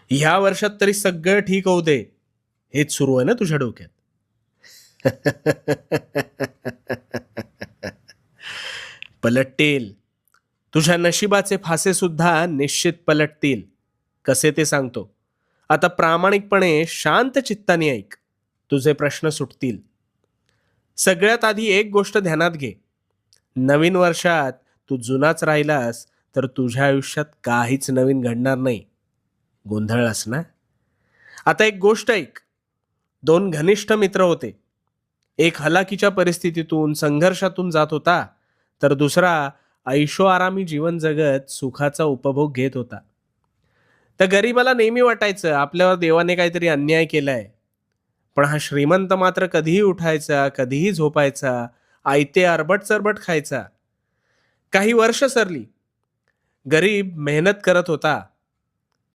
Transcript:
ह्या वर्षात तरी सगळं ठीक होऊ दे, हेच सुरू आहे ना तुझ्या डोक्यात. पलटतील. तुझ्या नशिबाचे फासे सुद्धा निश्चित पलटतील. कसे ते सांगतो. आता प्रामाणिकपणे शांत चित्ताने ऐक. तुझे प्रश्न सुटतील. सगळ्यात आधी एक गोष्ट ध्यानात घे. नवीन वर्षात तू जुनाच राहिलास तर तुझ्या आयुष्यात काहीच नवीन घडणार नाही. गोंधळलास ना? आता एक गोष्ट ऐक. दोन घनिष्ठ मित्र होते. एक हलाखीच्या परिस्थितीतून संघर्षातून जात होता, तर दुसरा ऐशोआरामी जीवन जगत सुखाचा उपभोग घेत होता. त्या गरीबाला नेहमी वाटायचं आपल्यावर देवाने काहीतरी अन्याय केलाय. पण हा श्रीमंत मात्र कधीही उठायचा, कधीही झोपायचा, आयते अरबट चरबट खायचा. काही वर्ष सरली. गरीब मेहनत करत होता,